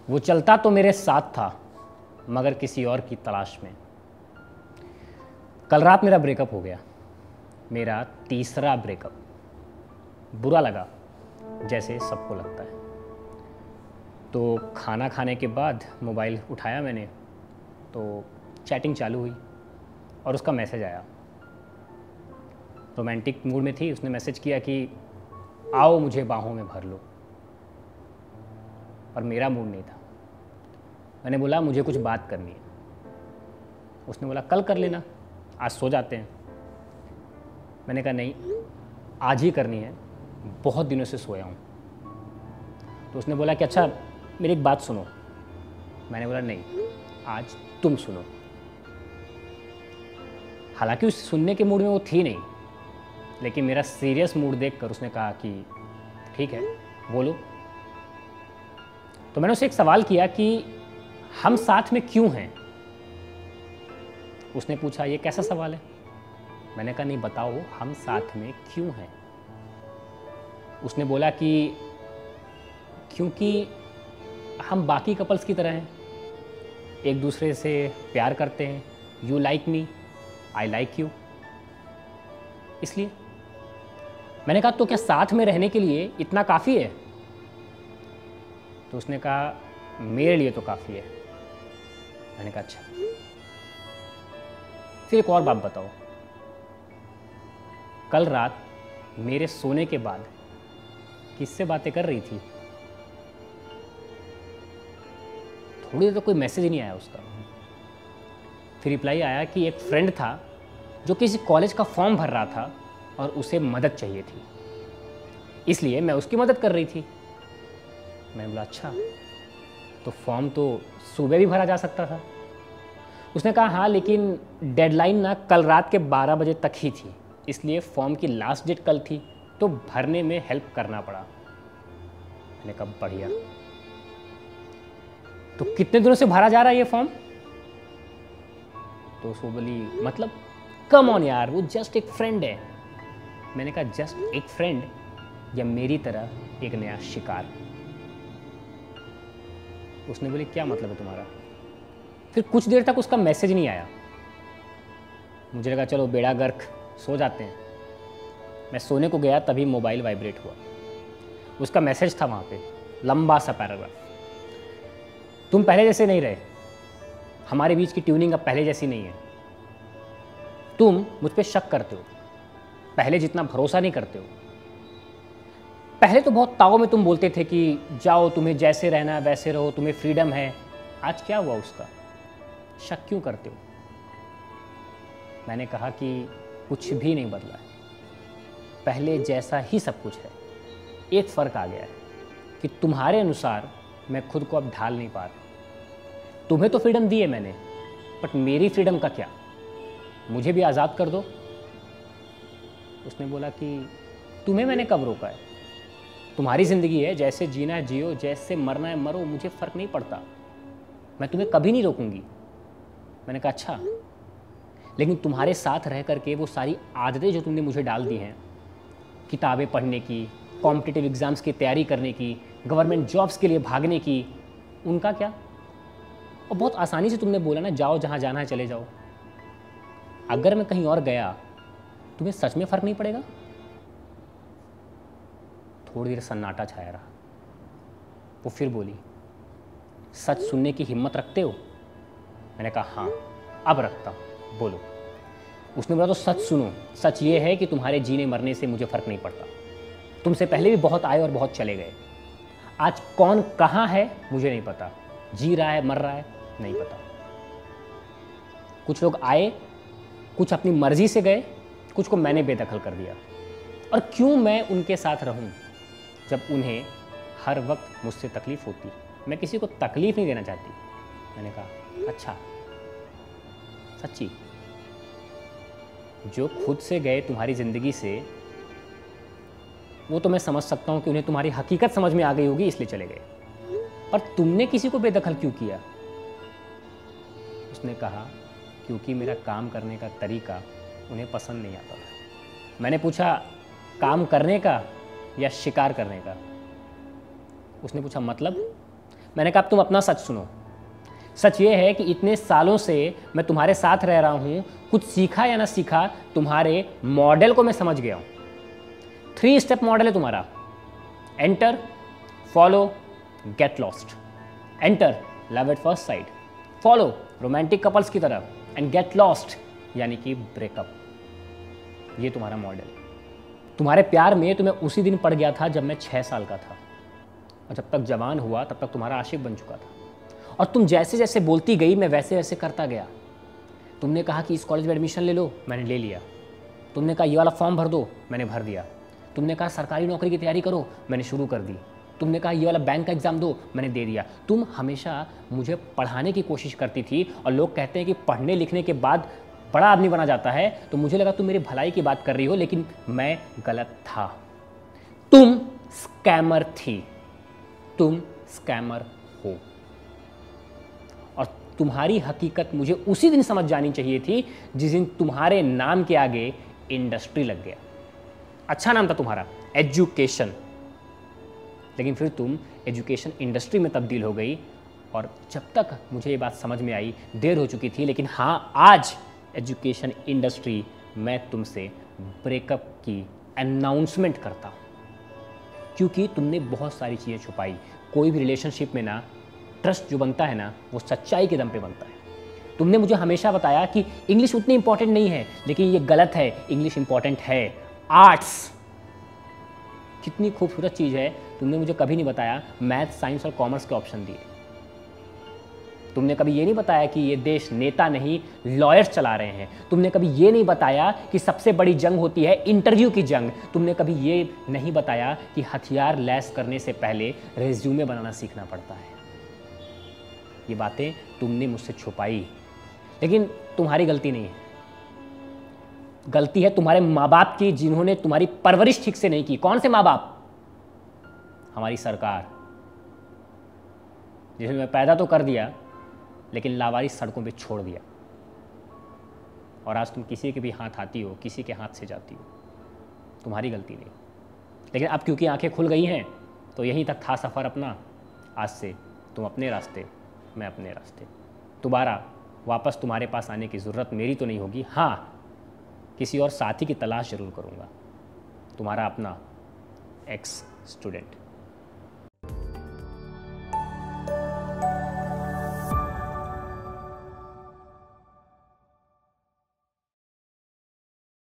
वो चलता तो मेरे साथ था, मगर किसी और की तलाश में। कल रात मेरा ब्रेकअप हो गया, मेरा तीसरा ब्रेकअप। बुरा लगा, जैसे सबको लगता है। तो खाना खाने के बाद मोबाइल उठाया मैंने, तो चैटिंग चालू हुई और उसका मैसेज आया। रोमांटिक मूड में थी, उसने मैसेज किया कि आओ मुझे बाहों में भर लो। और मेरा मूड नहीं था। मैंने बोला मुझे कुछ बात करनी है। उसने बोला कल कर लेना, आज सो जाते हैं। मैंने कहा नहीं, आज ही करनी है, बहुत दिनों से सोया हूँ। तो उसने बोला कि अच्छा मेरी एक बात सुनो। मैंने बोला नहीं, आज तुम सुनो। हालांकि उस सुनने के मूड में वो थी नहीं, लेकिन मेरा सीरियस मूड देखकर उसने कहा कि ठीक है बोलो। तो मैंने उससे एक सवाल किया कि हम साथ में क्यों हैं। उसने पूछा ये कैसा सवाल है। मैंने कहा नहीं बताओ, हम साथ में क्यों हैं। उसने बोला कि क्योंकि हम बाकी कपल्स की तरह हैं, एक दूसरे से प्यार करते हैं। You like me, I like you, इसलिए। मैंने कहा तो क्या साथ में रहने के लिए इतना काफ़ी है। तो उसने कहा मेरे लिए तो काफ़ी है। मैंने कहा अच्छा, फिर एक और बात बताओ। कल रात मेरे सोने के बाद किससे बातें कर रही थी। थोड़ी देर तो कोई मैसेज ही नहीं आया उसका। फिर रिप्लाई आया कि एक फ्रेंड था जो किसी कॉलेज का फॉर्म भर रहा था और उसे मदद चाहिए थी, इसलिए मैं उसकी मदद कर रही थी। मैंने बोला अच्छा, तो फॉर्म तो सुबह भी भरा जा सकता था। उसने कहा हाँ, लेकिन डेडलाइन ना कल रात के 12 बजे तक ही थी, इसलिए फॉर्म की लास्ट डेट कल थी, तो भरने में हेल्प करना पड़ा। मैंने कहा बढ़िया। तो कितने दिनों से भरा जा रहा है ये फॉर्म। तो उसको बोली मतलब कम ऑन यार, वो जस्ट एक फ्रेंड है। मैंने कहा जस्ट एक फ्रेंड या मेरी तरह एक नया शिकार। उसने बोली क्या मतलब है तुम्हारा। फिर कुछ देर तक उसका मैसेज नहीं आया। मुझे लगा चलो बेड़ा गर्क, सो जाते हैं। मैं सोने को गया, तभी मोबाइल वाइब्रेट हुआ। उसका मैसेज था वहाँ पे, लंबा सा पैराग्राफ। तुम पहले जैसे नहीं रहे, हमारे बीच की ट्यूनिंग अब पहले जैसी नहीं है। तुम मुझ पे शक करते हो, पहले जितना भरोसा नहीं करते हो। पहले तो बहुत ताव में तुम बोलते थे कि जाओ, तुम्हें जैसे रहना है वैसे रहो, तुम्हें फ्रीडम है। आज क्या हुआ उसका, शक क्यों करते हो। मैंने कहा कि कुछ भी नहीं बदला है, पहले जैसा ही सब कुछ है। एक फ़र्क आ गया है कि तुम्हारे अनुसार मैं खुद को अब ढाल नहीं पा रहा। तुम्हें तो फ्रीडम दी है मैंने, बट मेरी फ्रीडम का क्या, मुझे भी आज़ाद कर दो। उसने बोला कि तुम्हें मैंने कब रोका है, तुम्हारी ज़िंदगी है, जैसे जीना है जियो, जैसे मरना है मरो, मुझे फ़र्क नहीं पड़ता, मैं तुम्हें कभी नहीं रोकूंगी। मैंने कहा अच्छा, लेकिन तुम्हारे साथ रह करके वो सारी आदतें जो तुमने मुझे डाल दी हैं, किताबें पढ़ने की, कॉम्पिटिटिव एग्ज़ाम्स की तैयारी करने की, गवर्नमेंट जॉब्स के लिए भागने की, उनका क्या। और बहुत आसानी से तुमने बोला ना जाओ, जहाँ जाना है चले जाओ। अगर मैं कहीं और गया, तुम्हें सच में फ़र्क नहीं पड़ेगा। थोड़ी देर सन्नाटा छाया रहा। वो फिर बोली सच सुनने की हिम्मत रखते हो। मैंने कहा हाँ अब रखता हूँ, बोलो। उसने बोला तो सच सुनो। सच ये है कि तुम्हारे जीने मरने से मुझे फ़र्क नहीं पड़ता। तुमसे पहले भी बहुत आए और बहुत चले गए। आज कौन कहाँ है मुझे नहीं पता, जी रहा है मर रहा है नहीं पता। कुछ लोग आए, कुछ अपनी मर्जी से गए, कुछ को मैंने बेदखल कर दिया। और क्यों मैं उनके साथ रहूं जब उन्हें हर वक्त मुझसे तकलीफ़ होती। मैं किसी को तकलीफ़ नहीं देना चाहती। मैंने कहा अच्छा, सच्ची। जो खुद से गए तुम्हारी ज़िंदगी से, वो तो मैं समझ सकता हूँ कि उन्हें तुम्हारी हकीकत समझ में आ गई होगी इसलिए चले गए, पर तुमने किसी को बेदखल क्यों किया। उसने कहा क्योंकि मेरा काम करने का तरीका उन्हें पसंद नहीं आता था। मैंने पूछा काम करने का या शिकार करने का। उसने पूछा मतलब। मैंने कहा अब तुम अपना सच सुनो। सच ये है कि इतने सालों से मैं तुम्हारे साथ रह रहा हूँ, कुछ सीखा या ना सीखा, तुम्हारे मॉडल को मैं समझ गया हूँ। 3 स्टेप मॉडल है तुम्हारा। Enter, follow, get lost. Enter, love at first sight. Follow, romantic couples की तरह। एंड गेट लॉस्ट यानी कि ब्रेकअप। ये तुम्हारा मॉडल। तुम्हारे प्यार में तो मैं उसी दिन पड़ गया था जब मैं 6 साल का था, और जब तक जवान हुआ तब तक तुम्हारा आशिक बन चुका था। और तुम जैसे जैसे बोलती गई मैं वैसे वैसे करता गया। तुमने कहा कि इस कॉलेज में एडमिशन ले लो, मैंने ले लिया। तुमने कहा ये वाला फॉर्म भर दो, मैंने भर दिया। तुमने कहा सरकारी नौकरी की तैयारी करो, मैंने शुरू कर दी। तुमने कहा ये वाला बैंक का एग्ज़ाम दो, मैंने दे दिया। तुम हमेशा मुझे पढ़ाने की कोशिश करती थी, और लोग कहते हैं कि पढ़ने लिखने के बाद बड़ा आदमी बना जाता है, तो मुझे लगा तुम मेरी भलाई की बात कर रही हो, लेकिन मैं गलत था। तुम स्कैमर थी, तुम स्कैमर हो। और तुम्हारी हकीकत मुझे उसी दिन समझ जानी चाहिए थी जिस दिन तुम्हारे नाम के आगे इंडस्ट्री लग गया। अच्छा नाम था तुम्हारा, एजुकेशन, लेकिन फिर तुम एजुकेशन इंडस्ट्री में तब्दील हो गई। और जब तक मुझे ये बात समझ में आई देर हो चुकी थी, लेकिन हाँ, आज एजुकेशन इंडस्ट्री मैं तुमसे ब्रेकअप की अनाउंसमेंट करता हूँ, क्योंकि तुमने बहुत सारी चीज़ें छुपाई। कोई भी रिलेशनशिप में ना ट्रस्ट जो बनता है ना, वो सच्चाई के दम पे बनता है। तुमने मुझे हमेशा बताया कि इंग्लिश उतनी इंपॉर्टेंट नहीं है, लेकिन ये गलत है, इंग्लिश इंपॉर्टेंट है। आर्ट्स कितनी खूबसूरत चीज़ है, तुमने मुझे कभी नहीं बताया मैथ, साइंस और कॉमर्स के ऑप्शन दिए। तुमने कभी ये नहीं बताया कि ये देश नेता नहीं लॉयर्स चला रहे हैं। तुमने कभी ये नहीं बताया कि सबसे बड़ी जंग होती है इंटरव्यू की जंग। तुमने कभी ये नहीं बताया कि हथियार लैस करने से पहले रेज्यूमे बनाना सीखना पड़ता है। ये बातें तुमने मुझसे छुपाई, लेकिन तुम्हारी गलती नहीं है। गलती है तुम्हारे माँ बाप की, जिन्होंने तुम्हारी परवरिश ठीक से नहीं की। कौन से माँ बाप? हमारी सरकार, जिसने मैं पैदा तो कर दिया लेकिन लावारिस सड़कों पे छोड़ दिया। और आज तुम किसी के भी हाथ आती हो, किसी के हाथ से जाती हो। तुम्हारी गलती नहीं, लेकिन अब क्योंकि आंखें खुल गई हैं तो यहीं तक था सफ़र अपना। आज से तुम अपने रास्ते, मैं अपने रास्ते। दोबारा वापस तुम्हारे पास आने की ज़रूरत मेरी तो नहीं होगी। हाँ, किसी और साथी की तलाश ज़रूर करूँगा। तुम्हारा अपना एक्स स्टूडेंट।